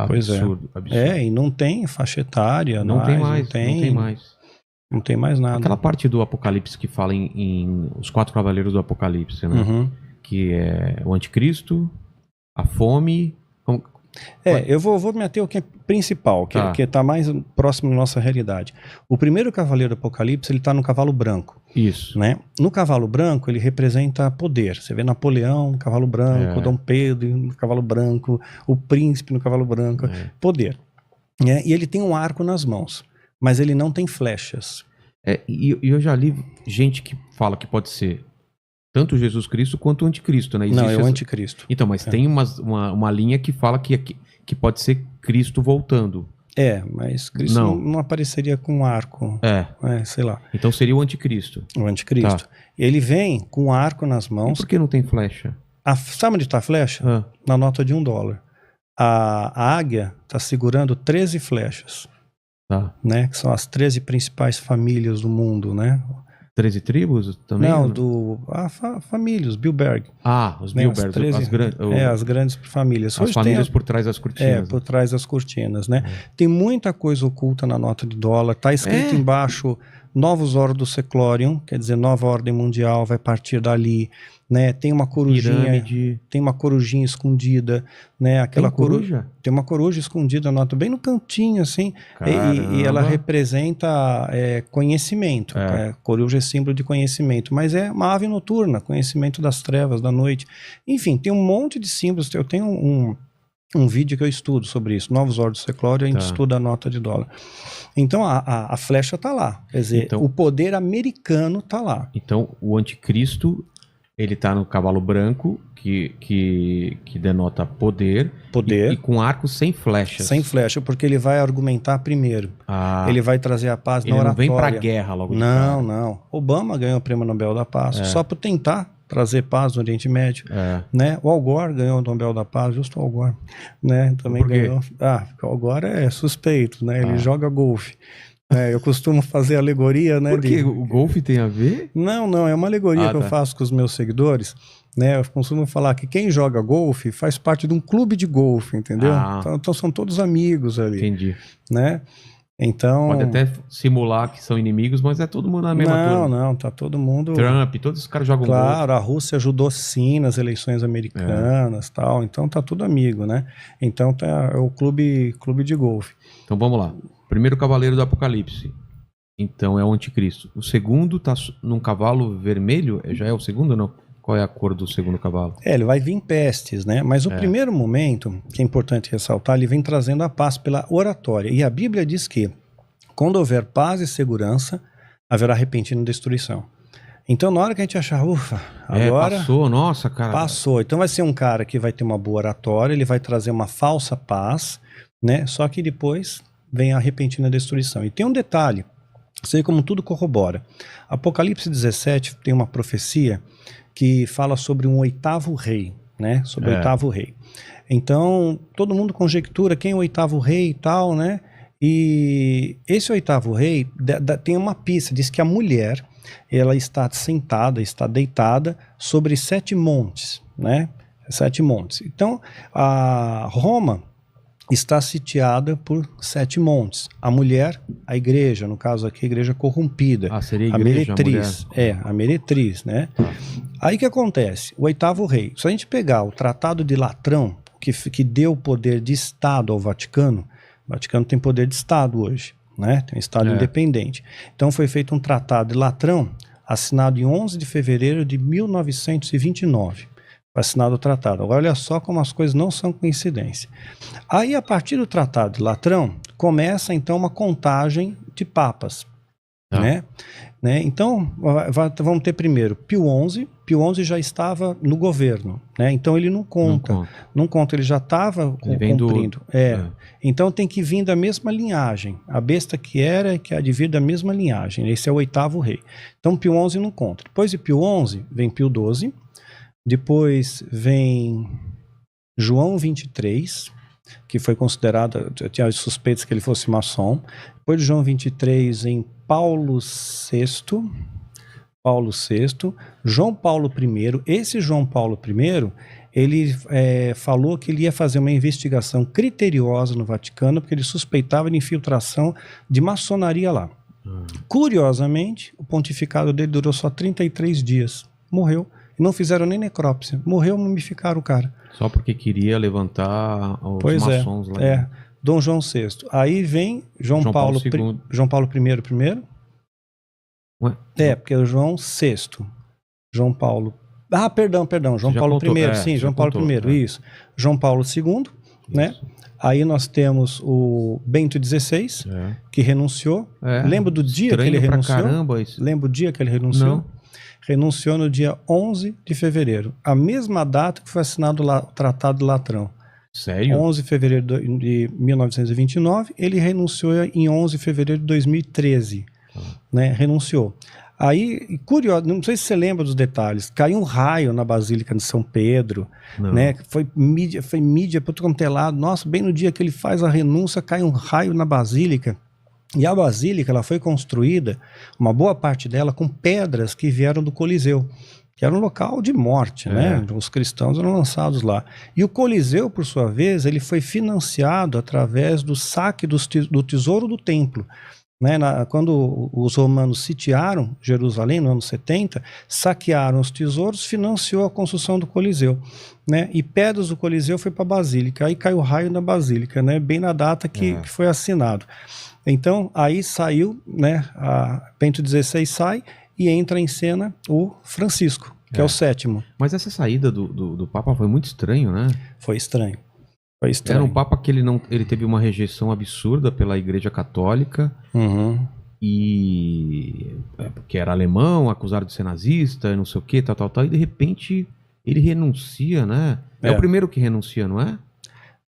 Absurdo, absurdo. E não tem faixa etária. Não tem mais, não tem mais. Não tem mais nada. Aquela parte do Apocalipse que fala em os 4 cavaleiros do Apocalipse, né? Que é o anticristo, a fome... Eu vou me ater ao que é principal, que está mais próximo da nossa realidade. O primeiro cavaleiro do Apocalipse, ele está no cavalo branco. Isso. Né? No cavalo branco, ele representa poder. Você vê Napoleão, cavalo branco, Dom Pedro no cavalo branco, o príncipe no cavalo branco, poder. E ele tem um arco nas mãos, mas ele não tem flechas. E eu já li gente que fala que pode ser tanto Jesus Cristo quanto o anticristo, né? Não, é o anticristo. Então, mas tem uma linha que fala que pode ser Cristo voltando. Mas Cristo não apareceria com um arco. Sei lá. Então seria o anticristo. O anticristo. Tá. Ele vem com um arco nas mãos. E por que não tem flecha? Sabe onde está a flecha? Na nota de $1. A águia está segurando 13 flechas. Tá. Né? Que são as 13 principais famílias do mundo, né? 13 tribos também? Não, famílias, Bilberg. Os Bilberg, 13, as grandes famílias. As famílias por trás das cortinas. Por trás das cortinas, né? Tem muita coisa oculta na nota de $. Está escrito embaixo, Novus Ordo Seclorium, quer dizer, nova ordem mundial vai partir dali, né? Tem uma corujinha, tem uma corujinha escondida, né? Aquela coruja? Tem uma coruja escondida, nota bem no cantinho, assim, e ela representa conhecimento. Coruja é símbolo de conhecimento, mas é uma ave noturna, conhecimento das trevas, da noite. Enfim, tem um monte de símbolos. Eu tenho um vídeo que eu estudo sobre isso, Novus Ordo Seclorium, a gente estuda a nota de $. Então a flecha está lá, quer dizer, o poder americano está lá. Então o anticristo, ele está no cavalo branco, que denota poder. E com arco sem flechas. Sem flecha, porque ele vai argumentar primeiro. Ele vai trazer a paz na oratória. Ele não vem pra guerra logo de cara. Não. Obama ganhou o Prêmio Nobel da Paz só por tentar trazer paz no Oriente Médio, né? O Al Gore ganhou o Nobel da Paz, justo o Al Gore, né? Também ganhou. Porque o Al Gore é suspeito, né? Ele joga golfe. Eu costumo fazer alegoria, né? Porque o golfe tem a ver? Não, é uma alegoria que eu faço com os meus seguidores, né? Eu costumo falar que quem joga golfe faz parte de um clube de golfe, entendeu? Então são todos amigos ali. Entendi. Né? Então... Pode até simular que são inimigos, mas é todo mundo na mesma turma. Não, tá todo mundo... Trump, todos os caras jogam golfe. Claro, a Rússia ajudou sim nas eleições americanas, tal, então tá tudo amigo, né? Então é o clube de golfe. Então vamos lá. Primeiro cavaleiro do Apocalipse. Então é o anticristo. O segundo tá num cavalo vermelho? Já é o segundo ou não? Qual é a cor do segundo cavalo? Ele vai vir em pestes, né? Mas o primeiro momento, que é importante ressaltar, ele vem trazendo a paz pela oratória. E a Bíblia diz que, quando houver paz e segurança, haverá repentina destruição. Então, na hora que a gente achar, agora... Passou, nossa, cara. Passou. Então vai ser um cara que vai ter uma boa oratória, ele vai trazer uma falsa paz, né? Só que depois vem a repentina destruição. E tem um detalhe, sei como tudo corrobora. Apocalipse 17 tem uma profecia que fala sobre um 8º rei, né? Sobre o 8º rei. Então, todo mundo conjectura quem é o 8º rei e tal, né? E esse 8º rei tem uma pista, diz que a mulher, ela está sentada, está deitada sobre 7 montes, né? 7 montes. Então, a Roma está sitiada por 7 montes. A mulher, a igreja, no caso aqui, a igreja corrompida. Seria a igreja, meretriz. A meretriz, né? Aí o que acontece? O 8º rei, se a gente pegar o Tratado de Latrão, que deu poder de Estado ao Vaticano, o Vaticano tem poder de Estado hoje, né? Tem um Estado independente. Então foi feito um Tratado de Latrão, assinado em 11 de fevereiro de 1929. Foi assinado o tratado. Agora olha só como as coisas não são coincidência. Aí a partir do Tratado de Latrão começa então uma contagem de papas, né? Então vamos ter primeiro Pio XI. Pio XI já estava no governo, né? Então ele não conta, ele já estava cumprindo. Então tem que vir da mesma linhagem. A besta que há de vir da mesma linhagem. Esse é o 8º rei. Então Pio XI não conta. Depois de Pio XI vem Pio XII. Depois vem João 23, que foi considerado, eu tinha suspeitos que ele fosse maçom. Depois de João 23 em Paulo VI, João Paulo I. Esse João Paulo I, ele falou que ele ia fazer uma investigação criteriosa no Vaticano, porque ele suspeitava de infiltração de maçonaria lá. Curiosamente, o pontificado dele durou só 33 dias. Morreu. Não fizeram nem necrópsia. Morreu, mumificaram o cara. Só porque queria levantar os maçons lá. Dom João VI. Aí vem João Paulo II. João Paulo I primeiro. Ué? Porque é o João VI. João Paulo... perdão. João Paulo I. Sim, João Paulo I. Isso. João Paulo II, né? Aí nós temos o Bento XVI, que renunciou. Lembra do dia que ele renunciou? Caramba, isso. Lembra o dia que ele renunciou? Não. Renunciou no dia 11 de fevereiro. A mesma data que foi assinado o Tratado de Latrão. Sério? 11 de fevereiro de 1929. Ele renunciou em 11 de fevereiro de 2013. Né? Renunciou. Aí, curioso, não sei se você lembra dos detalhes, caiu um raio na Basílica de São Pedro, né? Foi mídia para todo quanto é lado. Nossa, bem no dia que ele faz a renúncia, cai um raio na Basílica. E a Basílica, ela foi construída, uma boa parte dela, com pedras que vieram do Coliseu, que era um local de morte, né? Os cristãos eram lançados lá. E o Coliseu, por sua vez, ele foi financiado através do saque do tesouro do templo. Né, quando os romanos sitiaram Jerusalém no ano 70, saquearam os tesouros, financiou a construção do Coliseu, né, e pedras do Coliseu foi para a Basílica, aí caiu o raio na Basílica, né, bem na data que foi assinado. Então aí saiu, né, Bento XVI sai e entra em cena o Francisco, que é o sétimo. Mas essa saída do Papa foi muito estranho, né? Foi estranho. Era um Papa que ele teve uma rejeição absurda pela Igreja Católica, e porque era alemão, acusado de ser nazista, não sei o que, tal, e de repente ele renuncia, né? É o primeiro que renuncia, não é?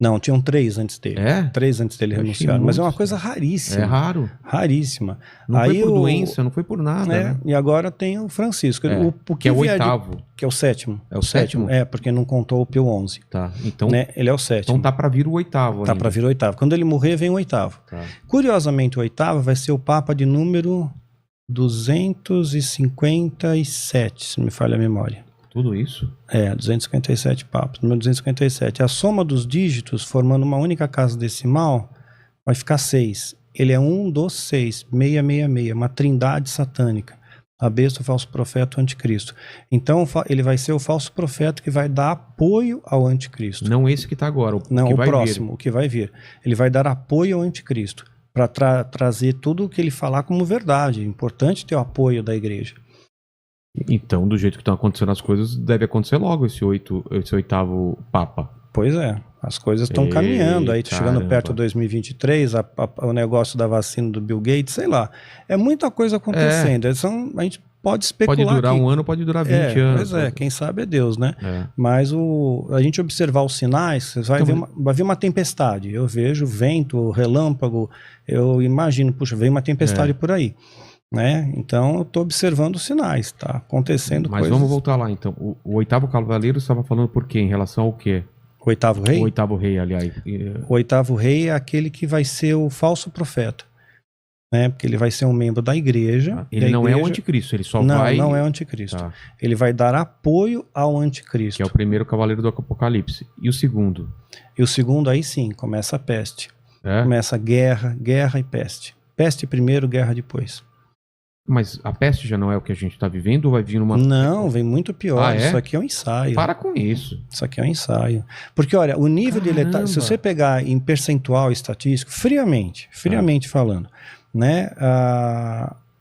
Não, tinham 3 antes dele. 3 antes dele renunciaram. Mas é uma coisa raríssima. É raro. Raríssima. Não foi por doença, não foi por nada. Né? E agora tem o Francisco. Que é o 8º. Que é o 7º. É o 7º? Porque não contou o Pio XI. Tá, então... Né? Ele é o 7º. Então tá para vir o 8º. Tá para vir o 8º. Quando ele morrer, vem o 8º. Tá. Curiosamente, o 8º vai ser o Papa de número 257, se não me falha a memória. Tudo isso? 257 papas, número 257. A soma dos dígitos, formando uma única casa decimal, vai ficar 6. Ele é 1 dos 6, 666, uma trindade satânica. A besta, o falso profeta, o anticristo. Então, ele vai ser o falso profeta que vai dar apoio ao anticristo. Não esse que está agora, o próximo, o que vai vir. Ele vai dar apoio ao anticristo, para trazer tudo o que ele falar como verdade. É importante ter o apoio da igreja. Então, do jeito que estão acontecendo as coisas, deve acontecer logo esse 8º Papa. Pois é, as coisas estão caminhando, aí chegando perto de 2023, o negócio da vacina do Bill Gates, sei lá. É muita coisa acontecendo. A gente pode especular. Pode durar um ano, pode durar 20 anos. Pois quem sabe é Deus, né? Mas a gente observar os sinais, você vai ver uma tempestade. Eu vejo vento, relâmpago, eu imagino, puxa, vem uma tempestade por aí. Né? Então eu estou observando os sinais, tá acontecendo coisas. Mas vamos voltar lá então. O 8º cavaleiro estava falando por quê? Em relação ao quê? O 8º rei? O 8º rei, aliás. O 8º rei é aquele que vai ser o falso profeta, né? Porque ele vai ser um membro da igreja. Ele não é o anticristo, ele só vai... Não é o anticristo. Tá. Ele vai dar apoio ao anticristo. Que é o primeiro cavaleiro do Apocalipse. E o segundo? E o segundo aí sim, começa a peste. Começa a guerra e peste. Peste primeiro, guerra depois. Mas a peste já não é o que a gente está vivendo ou vai vir uma... Não, vem muito pior. Isso aqui é um ensaio. Para com isso. Isso aqui é um ensaio. Porque, olha, o nível de letalidade... Se você pegar em percentual estatístico, friamente falando, né?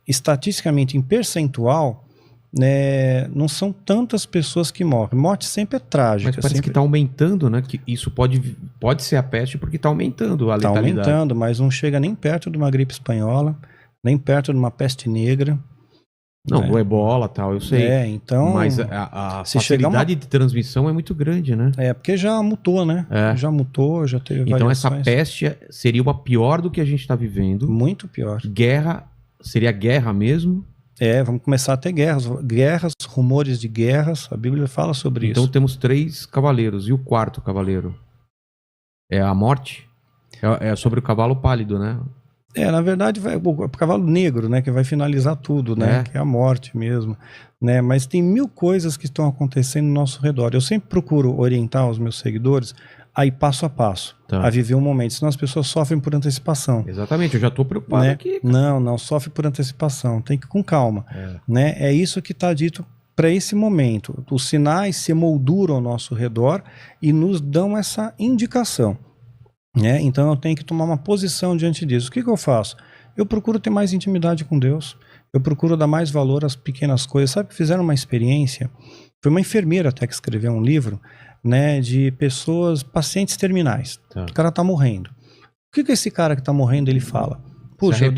Estatisticamente, em percentual, né, não são tantas pessoas que morrem. Morte sempre é trágica. Mas parece que está aumentando, né? Que isso pode ser a peste porque está aumentando a letalidade. Está aumentando, mas não chega nem perto de uma gripe espanhola, nem perto de uma peste negra. Não, do ebola e tal, eu sei. Então... Mas a facilidade de transmissão é muito grande, né? Porque já mutou, né? Já mutou, já teve Então variações. Essa peste seria uma pior do que a gente está vivendo. Muito pior. Guerra, seria guerra mesmo? Vamos começar a ter guerras, rumores de guerras, a Bíblia fala sobre isso. Então temos 3 cavaleiros, e o 4º cavaleiro? É a morte? É sobre o cavalo pálido, né? Na verdade, o cavalo negro, né, que vai finalizar tudo, né, que é a morte mesmo, né, mas tem 1000 coisas que estão acontecendo no nosso redor. Eu sempre procuro orientar os meus seguidores a ir passo a passo, a viver um momento, senão as pessoas sofrem por antecipação. Exatamente, eu já estou preocupado, né? Aqui. Não, sofre por antecipação, tem que ir com calma, né, é isso que está dito para esse momento. Os sinais se emolduram ao nosso redor e nos dão essa indicação. Então eu tenho que tomar uma posição diante disso. O que eu faço? Eu procuro ter mais intimidade com Deus, eu procuro dar mais valor às pequenas coisas. Sabe que fizeram uma experiência? Foi uma enfermeira até que escreveu um livro, né, de pessoas, pacientes terminais. O cara está morrendo. O que esse cara que está morrendo ele fala? Puxa,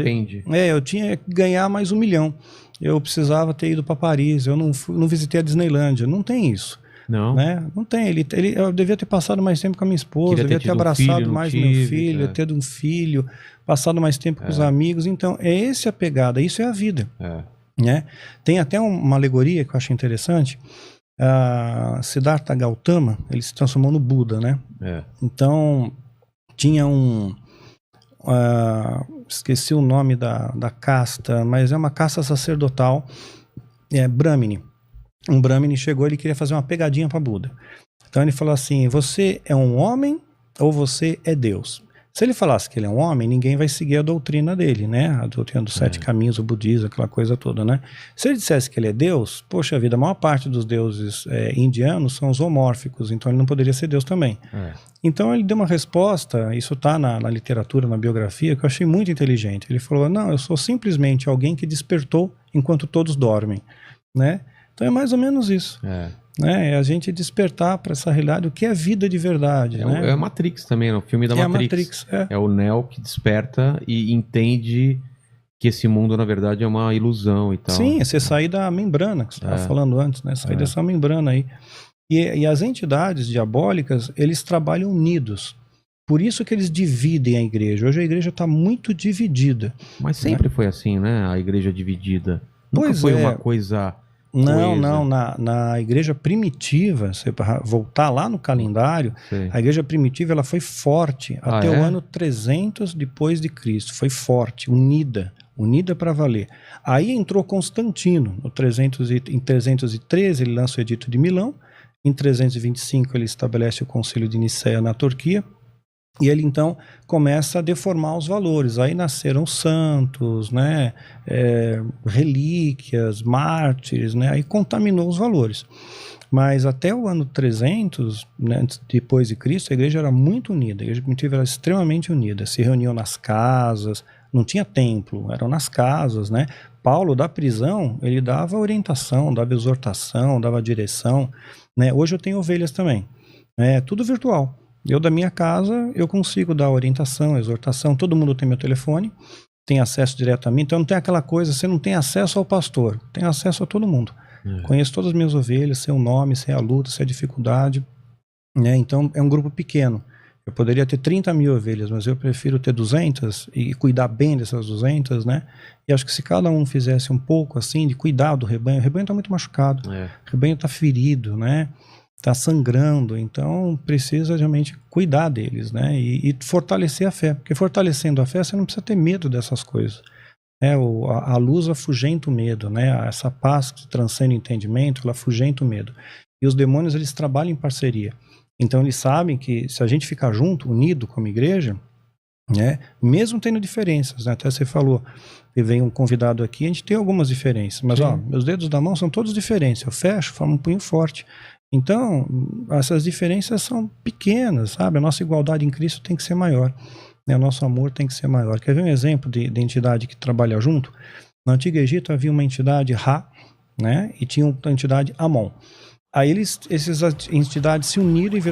eu tinha que ganhar mais 1 milhão. Eu precisava ter ido para Paris, eu não visitei a Disneylândia. Não tem isso. Não. Né? Não tem. Eu devia ter passado mais tempo com a minha esposa, devia ter abraçado mais meu filho, ter um filho, passado mais tempo com os amigos. Então, é essa a pegada, isso é a vida. Né? Tem até uma alegoria que eu acho interessante. Siddhartha Gautama, ele se transformou no Buda, né? Então, tinha esqueci o nome da casta, mas é uma casta sacerdotal, Brahmini. Um Brahmini chegou, ele queria fazer uma pegadinha para Buda. Então ele falou assim: você é um homem ou você é Deus? Se ele falasse que ele é um homem, ninguém vai seguir a doutrina dele, né? A doutrina dos 7 caminhos, o budismo, aquela coisa toda, né? Se ele dissesse que ele é Deus, poxa vida, a maior parte dos deuses indianos são zoomórficos, então ele não poderia ser Deus também. Então ele deu uma resposta, isso está na literatura, na biografia, que eu achei muito inteligente. Ele falou: não, eu sou simplesmente alguém que despertou enquanto todos dormem, né? Então é mais ou menos isso. É a gente despertar para essa realidade, o que é vida de verdade. Né? É a Matrix também, o filme da Matrix. É o Neo que desperta e entende que esse mundo, na verdade, é uma ilusão e tal. Sim, é você sair da membrana, que você estava falando antes, né? Sair dessa membrana aí. E as entidades diabólicas, eles trabalham unidos. Por isso que eles dividem a igreja. Hoje a igreja está muito dividida. Mas sempre foi assim, né? A igreja dividida. Nunca foi uma coisa... Não, na igreja primitiva, se voltar lá no calendário, a igreja primitiva ela foi forte até o ano 300 depois de Cristo, foi forte, unida para valer. Aí entrou Constantino, em 313 ele lança o Edito de Milão, em 325 ele estabelece o Concílio de Nicéia na Turquia, e ele então começa a deformar os valores. Aí nasceram santos, né, relíquias, mártires, né, aí contaminou os valores. Mas até o ano 300, né, depois de Cristo, a igreja era muito unida, a igreja primitiva era extremamente unida, se reuniam nas casas, não tinha templo, eram nas casas, né. Paulo, da prisão, ele dava orientação, dava exortação, dava direção, né. Hoje eu tenho ovelhas também, tudo virtual. Eu da minha casa, eu consigo dar orientação, exortação, todo mundo tem meu telefone, tem acesso direto a mim, então não tem aquela coisa, você não tem acesso ao pastor, tem acesso a todo mundo. Conheço todas as minhas ovelhas, sei o nome, sei a luta, sei a dificuldade, né? Então é um grupo pequeno. Eu poderia ter 30 mil ovelhas, mas eu prefiro ter 200 e cuidar bem dessas 200, né? E acho que se cada um fizesse um pouco assim, de cuidar do rebanho, o rebanho está muito machucado, o rebanho está ferido, né? Está sangrando, então precisa realmente cuidar deles, né? E fortalecer a fé, porque fortalecendo a fé você não precisa ter medo dessas coisas. A luz afugenta o medo, né? Essa paz que transcende o entendimento, ela afugenta o medo. E os demônios, eles trabalham em parceria. Então eles sabem que se a gente ficar junto, unido como igreja, né? Mesmo tendo diferenças, né? Até você falou, e vem um convidado aqui, a gente tem algumas diferenças, mas ó, meus dedos da mão são todos diferentes, eu fecho, formo um punho forte. Então, essas diferenças são pequenas, sabe? A nossa igualdade em Cristo tem que ser maior, né? O nosso amor tem que ser maior. Quer ver um exemplo de entidade que trabalha junto? No Antigo Egito havia uma entidade Ra, né? E tinha uma entidade Amon. Aí essas entidades se uniram e viraram